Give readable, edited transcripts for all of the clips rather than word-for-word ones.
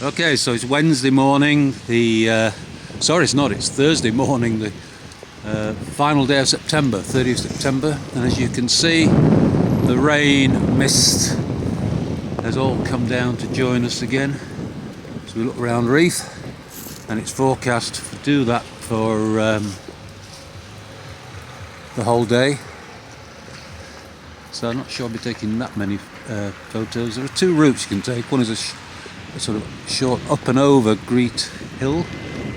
Okay, so it's Wednesday morning, sorry it's not, it's Thursday morning, the final day of September, 30th September, and as you can see, the rain, mist has all come down to join us again. So we look around Reef, and it's forecast to do that for the whole day. So I'm not sure I'll be taking that many photos. There are two routes you can take. One is a sort of short up and over Greet Hill,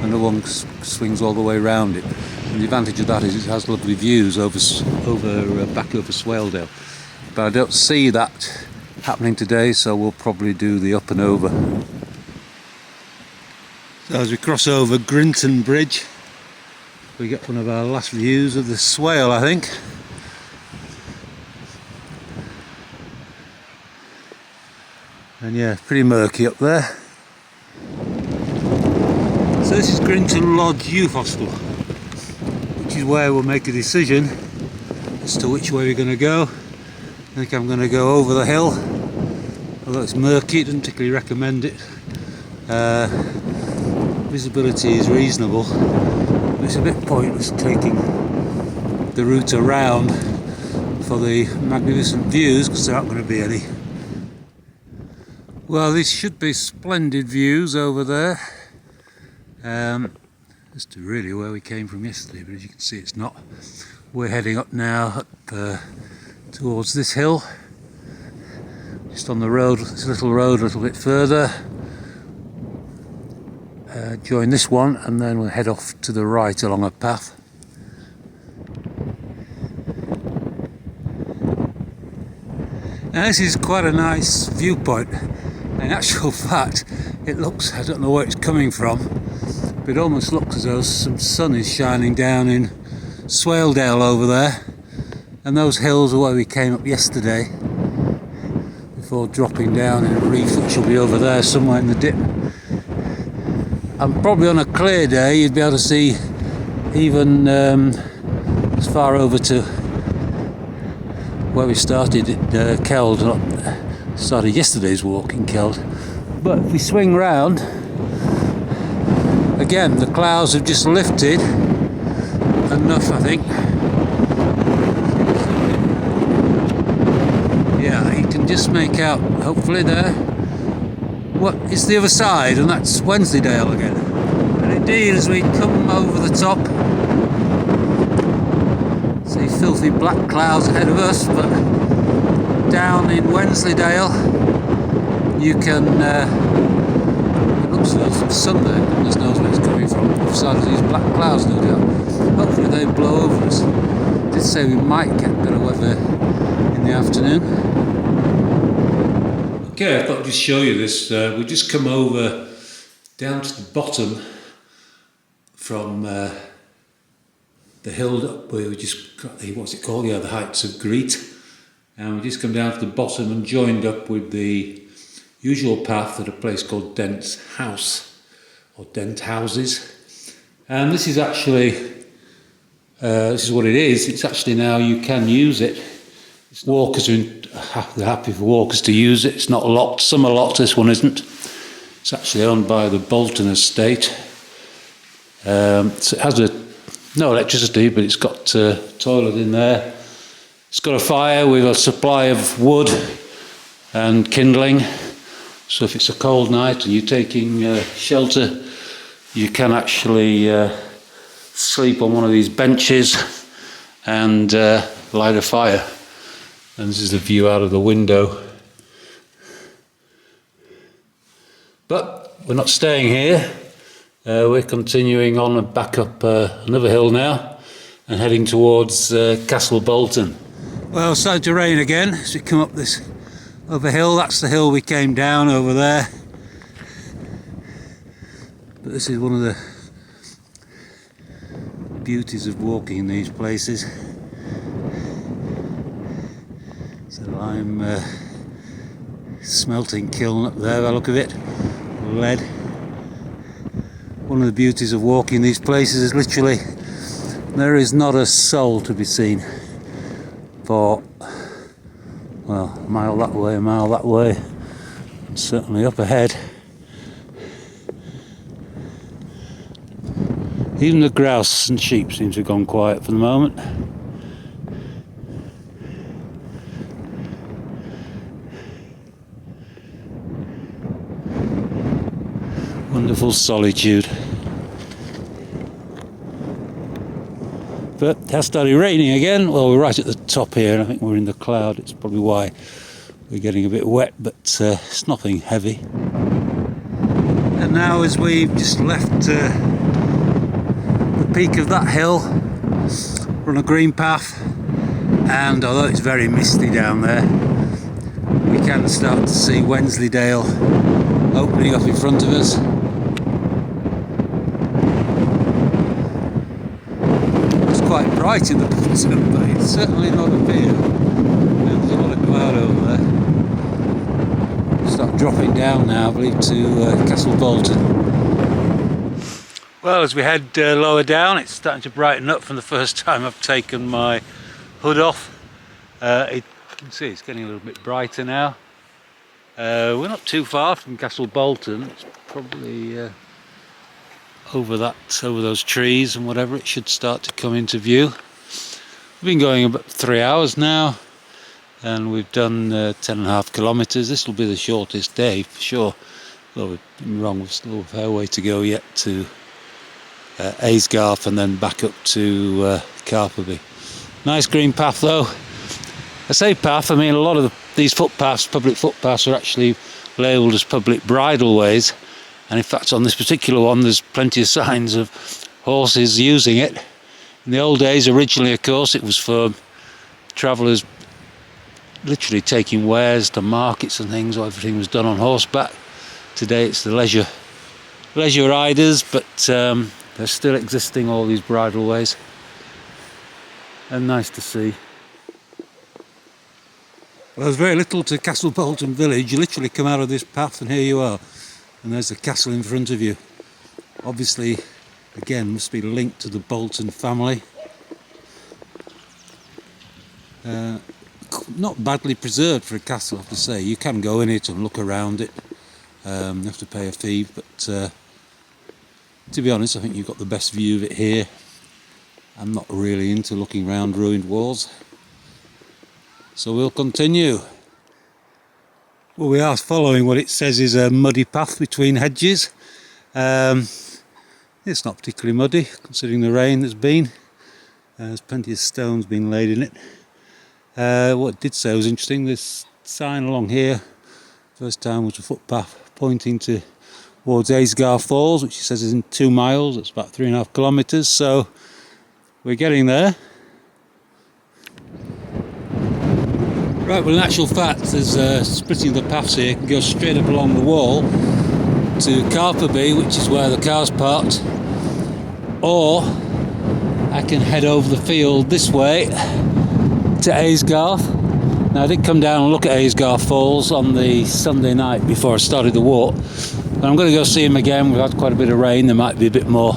and the one swings all the way around it. And the advantage of that is it has lovely views back over Swaledale. But I don't see that happening today, so we'll probably do the up and over. So as we cross over Grinton Bridge, we get one of our last views of the Swale, I think. And yeah, pretty murky up there. So this is Grinton Lodge Youth Hostel, which is where we'll make a decision as to which way we're going to go. I think I'm going to go over the hill, although it's murky, I don't particularly recommend it. Visibility is reasonable, but it's a bit pointless taking the route around for the magnificent views, because there aren't going to be any. Well, these should be splendid views over there. As to really where we came from yesterday, but as you can see it's not. We're heading up now towards this hill, just on the road, this little road a little bit further. Join this one and then we'll head off to the right along a path. Now this is quite a nice viewpoint. In actual fact, it looks, I don't know where it's coming from, but it almost looks as though some sun is shining down in Swaledale over there. And those hills are where we came up yesterday, before dropping down in a reef, which will be over there somewhere in the dip. And probably on a clear day, you'd be able to see even as far over to where we started at Keld. Started yesterday's walk in Keld. But if we swing round, again the clouds have just lifted enough, I think. Yeah, you can just make out, hopefully there, what is the other side, and that's Wensleydale again. And indeed, as we come over the top, see filthy black clouds ahead of us, but down in Wensleydale you can it looks like some sun there, goodness knows where it's coming from, off the side of these black clouds, no doubt. Hopefully they blow over us. I did say we might get better weather in the afternoon. Okay, I thought I'd just show you this. We just come over down to the bottom from the hill up where we just got the, what's it called? Yeah, the heights of Greet. And we just come down to the bottom and joined up with the usual path at a place called Dent's House, or Dent Houses. And this is actually, this is what it is. It's actually now, you can use it. Walkers are they're happy for walkers to use it. It's not locked. Some are locked, this one isn't. It's actually owned by the Bolton estate. So it has no electricity, but it's got a toilet in there. It's got a fire with a supply of wood and kindling, so if it's a cold night and you're taking shelter, you can actually sleep on one of these benches and light a fire. And this is the view out of the window. But we're not staying here. We're continuing on and back up another hill now and heading towards Castle Bolton. Well, it's starting to rain again as we come up this other hill. That's the hill we came down over there. But this is one of the beauties of walking in these places. So I'm Smelting Kiln up there by the look of it. Lead. One of the beauties of walking these places is literally there is not a soul to be seen for, well, a mile that way, and certainly up ahead Even the grouse and sheep seem to have gone quiet for the moment. Wonderful solitude. But it has started raining again. Well, we're right at the top here, and I think we're in the cloud. It's probably why we're getting a bit wet, but it's nothing heavy. And now, as we've just left the peak of that hill, we're on a green path, and although it's very misty down there, we can start to see Wensleydale opening up in front of us. Quite bright in the bottom, but it's certainly not up here. There's a lot of cloud over there. Start dropping down now, I believe, to Castle Bolton. Well, as we head lower down, it's starting to brighten up from the first time I've taken my hood off. You can see it's getting a little bit brighter now. We're not too far from Castle Bolton. It's probably over those trees and whatever. It should start to come into view. We've been going about 3 hours now, and we've done 10.5 kilometres. This will be the shortest day for sure. Though we've been wrong, we've still a fair way to go yet to Aysgarth and then back up to Carperby. Nice green path though. I say path, I mean a lot of these footpaths, public footpaths, are actually labelled as public bridleways. And in fact, on this particular one, there's plenty of signs of horses using it. In the old days, originally, of course, it was for travellers literally taking wares to markets and things. Everything was done on horseback. Today, it's the leisure riders, but they're still existing, all these bridleways. And nice to see. Well, there's very little to Castle Bolton village. You literally come out of this path and here you are. And there's the castle in front of you. Obviously, again, must be linked to the Bolton family. Not badly preserved for a castle, I have to say. You can go in it and look around it. You have to pay a fee, but to be honest, I think you've got the best view of it here. I'm not really into looking around ruined walls. So we'll continue. Well, we are following what it says is a muddy path between hedges. It's not particularly muddy, considering the rain there's been. There's plenty of stones being laid in it. What it did say was interesting. This sign along here, first time, was a footpath pointing towards Asgard Falls, which it says is in 2 miles. It's about 3.5 kilometres. So we're getting there. Right, well in actual fact there's splitting the paths here. You can go straight up along the wall to Carperby, which is where the car's parked, or I can head over the field this way to Aysgarth. Now I did come down and look at Aysgarth Falls on the Sunday night before I started the walk, but I'm going to go see them again. We've had quite a bit of rain, there might be a bit more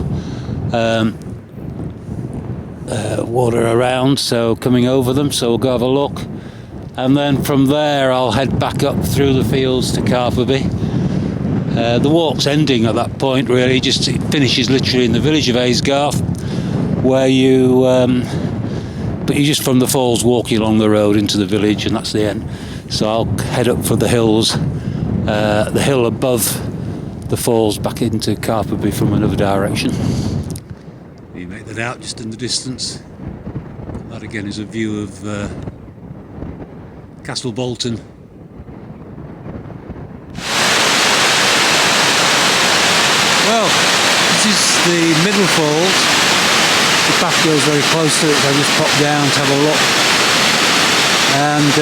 water around, so coming over them, so we'll go have a look. And then from there I'll head back up through the fields to Carperby. The walk's ending at that point really, just it finishes literally in the village of Aysgarth, where but you're just from the falls walking along the road into the village, and that's the end. So I'll head up for the hills, the hill above the falls, back into Carperby from another direction. You make that out just in the distance. That again is a view of Castle Bolton. Well, this is the Middle Falls. The path goes very close to it, so I just popped down to have a look. And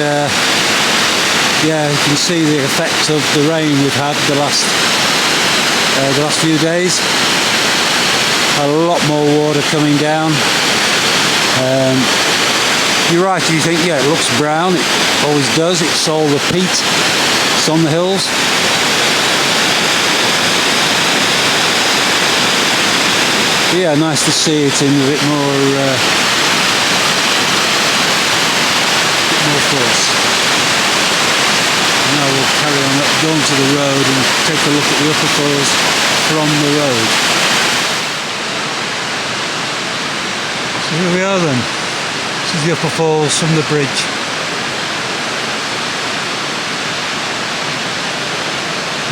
yeah, you can see the effect of the rain we've had the last few days. A lot more water coming down. You're right, you think, yeah, it looks brown, it always does, it's all the peat, it's on the hills. Yeah, nice to see it in a bit more force. Now we'll carry on up, go onto the road and take a look at the upper falls from the road. So here we are then. This is the upper falls from the bridge.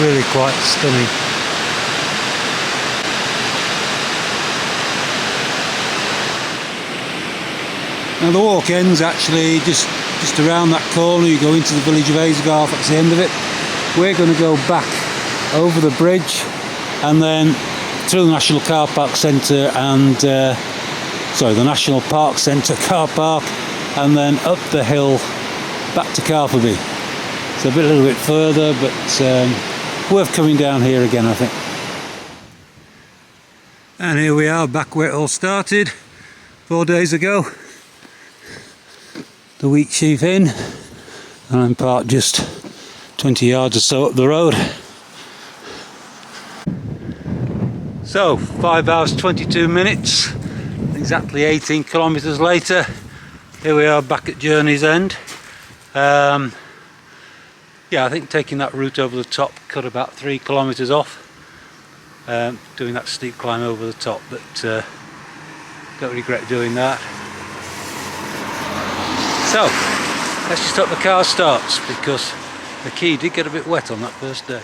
Really quite stunning. Now the walk ends actually just around that corner. You go into the village of Aysgarth, that's the end of it. We're going to go back over the bridge and then through the National Car Park Centre and the National Park Centre car park, and then up the hill back to Carforby. It's a little bit further, but worth coming down here again, I think. And here we are back where it all started 4 days ago. The Wheat Sheaf Inn, and I'm parked just 20 yards or so up the road. So 5 hours 22 minutes, exactly 18 kilometres later, here we are back at Journey's End. Yeah, I think taking that route over the top cut about 3 kilometres off, doing that steep climb over the top, but don't regret doing that. So let's just hope the car starts, because the key did get a bit wet on that first day.